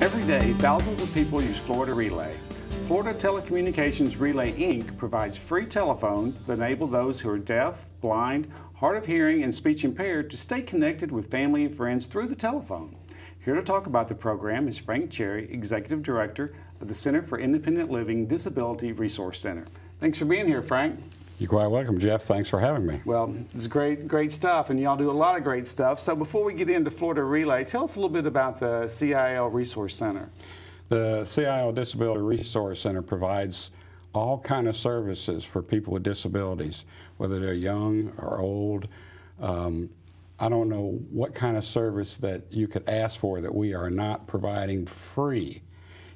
Every day, thousands of people use Florida Relay. Florida Telecommunications Relay, Inc. provides free telephones that enable those who are deaf, blind, hard of hearing, and speech impaired to stay connected with family and friends through the telephone. Here to talk about the program is Frank Cherry, Executive Director of the Center for Independent Living Disability Resource Center. Thanks for being here, Frank. You're quite welcome, Jeff. Thanks for having me. Well, it's great stuff, and y'all do a lot of great stuff. So before we get into Florida Relay, tell us a little bit about the CIL Resource Center. The CIL Disability Resource Center provides all kind of services for people with disabilities, whether they're young or old. I don't know what kind of service that you could ask for that we are not providing free.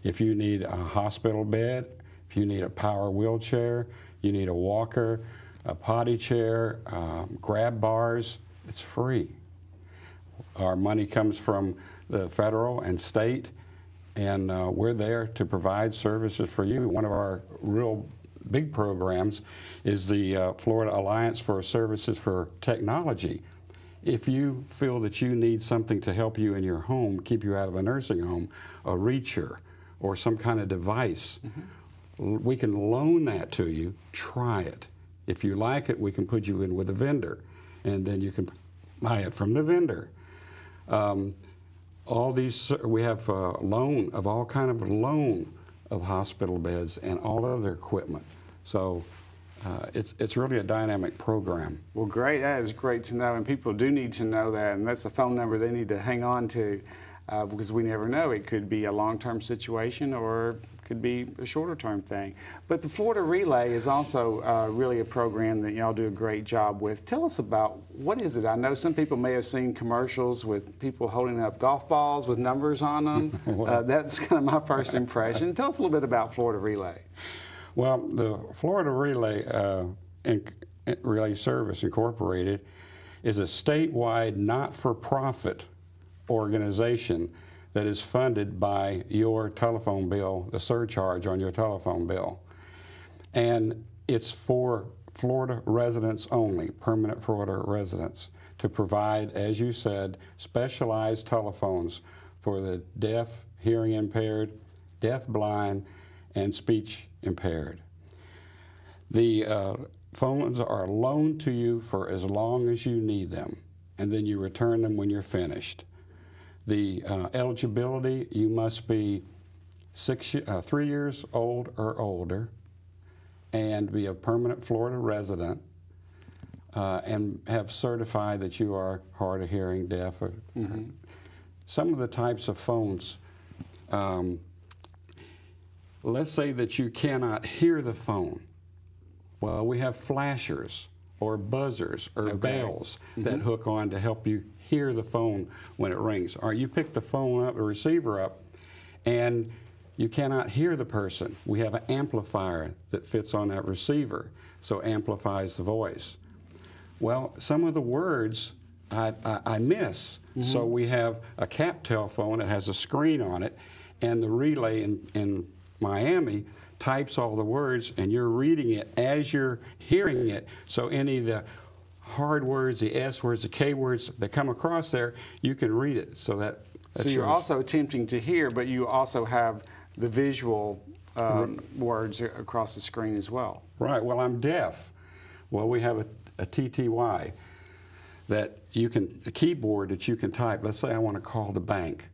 If you need a hospital bed, if you need a power wheelchair, you need a walker, a potty chair, grab bars, it's free. Our money comes from the federal and state, and we're there to provide services for you. One of our real big programs is the Florida Alliance for Services for Technology. If you feel that you need something to help you in your home, keep you out of a nursing home, a reacher or some kind of device, we can loan that to you. Try it. If you like it, we can put you in with a vendor, and then you can buy it from the vendor. All these, we have a loan of all kind of loan of hospital beds and all other equipment. So it's really a dynamic program. Well, great. That is great to know, and people do need to know that, and that's a phone number they need to hang on to because we never know. It could be a long-term situation or could be a shorter-term thing. But the Florida Relay is also really a program that y'all do a great job with. Tell us about, what is it? I know some people may have seen commercials with people holding up golf balls with numbers on them. That's kind of my first impression. Tell us a little bit about Florida Relay. Well, the Florida Relay Relay Service Incorporated is a statewide not-for-profit organization that is funded by your telephone bill, the surcharge on your telephone bill. And it's for Florida residents only, permanent Florida residents, to provide, as you said, specialized telephones for the deaf, hearing impaired, deaf blind, and speech impaired. The phones are loaned to you for as long as you need them, and then you return them when you're finished. The eligibility, you must be 3 years old or older and be a permanent Florida resident and have certified that you are hard of hearing, deaf. Or, some of the types of phones, let's say that you cannot hear the phone. Well, we have flashers or buzzers or bells that hook on to help you hear the phone when it rings. Or you pick the phone up, the receiver up, and you cannot hear the person. We have an amplifier that fits on that receiver, so amplifies the voice. Well, some of the words I miss, so we have a cap telephone that has a screen on it, and the relay in Miami types all the words, and you're reading it as you're hearing it, so any of the hard words, the S words, the K words that come across there, you can read it. So so you're also attempting to hear, but you also have the visual words across the screen as well. Right. Well, I'm deaf. Well, we have a TTY that you can, a keyboard that you can type. Let's say I want to call the bank.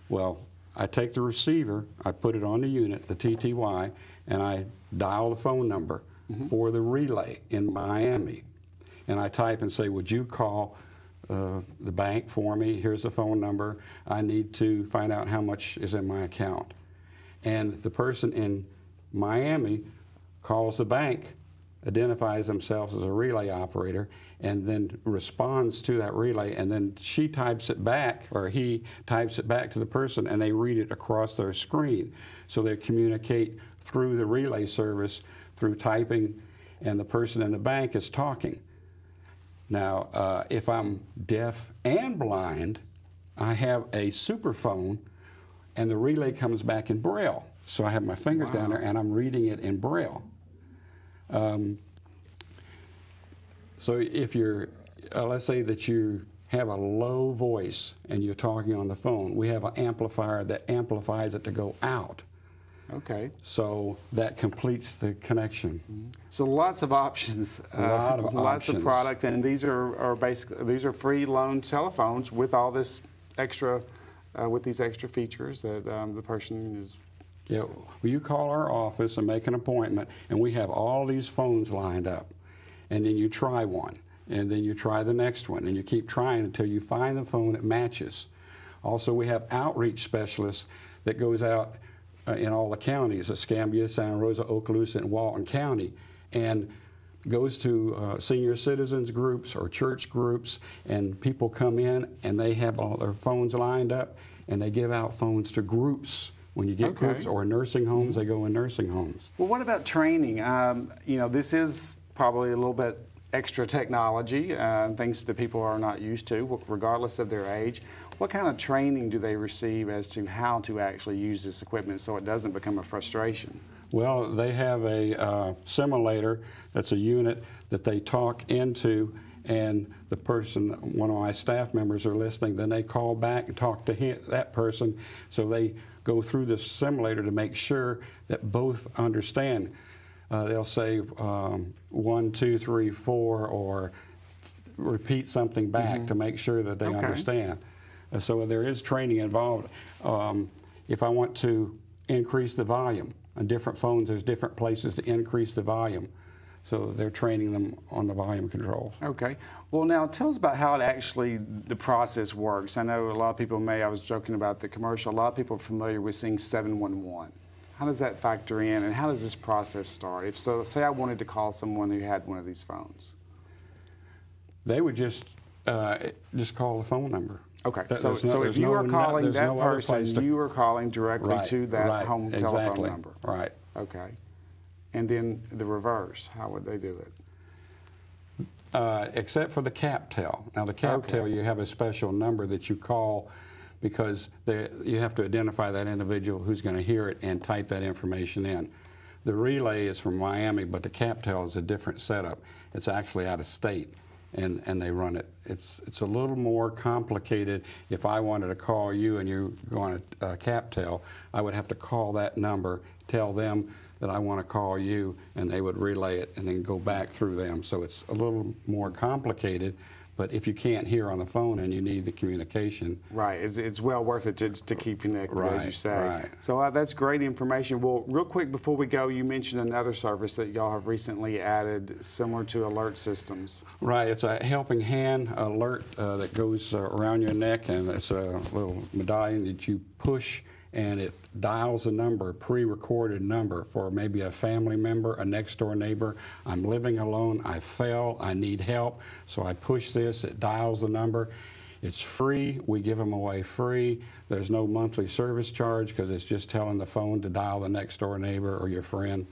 Well, I take the receiver, I put it on the unit, the TTY, and I dial the phone number for the relay in Miami. And I type and say, would you call the bank for me? Here's the phone number. I need to find out how much is in my account. And the person in Miami calls the bank, identifies themselves as a relay operator, and then responds to that relay, and then she types it back, or he types it back to the person, and they read it across their screen. So they communicate through the relay service, through typing, and the person in the bank is talking. Now, if I'm deaf and blind, I have a superphone, and the relay comes back in Braille. So I have my fingers down there, and I'm reading it in Braille. So if you're, let's say that you have a low voice and you're talking on the phone, we have an amplifier that amplifies it to go out. Okay. So that completes the connection. So lots of options. Lots of options. products, and these are basically free loan telephones with all this extra, with these extra features that the person is. Yeah, well, you call our office and make an appointment, and we have all these phones lined up, and then you try one, and then you try the next one, and you keep trying until you find the phone that matches. Also, we have outreach specialists that goes out in all the counties, Escambia, Santa Rosa, Okaloosa, and Walton County, and goes to senior citizens groups or church groups, and people come in and they have all their phones lined up, and they give out phones to groups. When you get groups or nursing homes, they go in nursing homes. Well, what about training? You know, this is probably a little bit extra technology, things that people are not used to, regardless of their age. What kind of training do they receive as to how to actually use this equipment so it doesn't become a frustration? Well, they have a simulator that's a unit that they talk into, and the person, one of my staff members are listening, then they call back and talk to that person, so they go through the simulator to make sure that both understand. They'll say 1, 2, 3, 4, or repeat something back to make sure that they understand. So there is training involved. If I want to increase the volume, on different phones there's different places to increase the volume. So they're training them on the volume controls. Okay. Well, now tell us about how it actually, the process works. I know a lot of people I was joking about the commercial, a lot of people are familiar with seeing 711. How does that factor in, and how does this process start? If so, say I wanted to call someone who had one of these phones. They would just call the phone number. Okay, so if you are calling that person, you are calling directly to that home telephone number. Right. Okay. And then the reverse, how would they do it? Except for the CapTel. Now the CapTel, you have a special number that you call because you have to identify that individual who's going to hear it and type that information in. The relay is from Miami, but the CapTel is a different setup. It's actually out of state. And they run it. It's a little more complicated. If I wanted to call you and you're going to CapTel, I would have to call that number, tell them that I want to call you, and they would relay it and then go back through them. So it's a little more complicated, but if you can't hear on the phone and you need the communication. Right, it's well worth it to keep connected, as you say. Right. So that's great information. Well, real quick before we go, you mentioned another service that y'all have recently added similar to alert systems. Right, it's a helping hand alert that goes around your neck, and it's a little medallion that you push, and it dials a number, a pre-recorded number for maybe a family member, a next-door neighbor. I'm living alone, I fell, I need help, so I push this, it dials the number. It's free, we give them away free. There's no monthly service charge because it's just telling the phone to dial the next-door neighbor or your friend.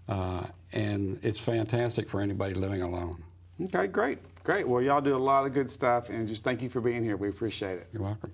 And it's fantastic for anybody living alone. Okay, great. Well, y'all do a lot of good stuff, and just thank you for being here. We appreciate it. You're welcome.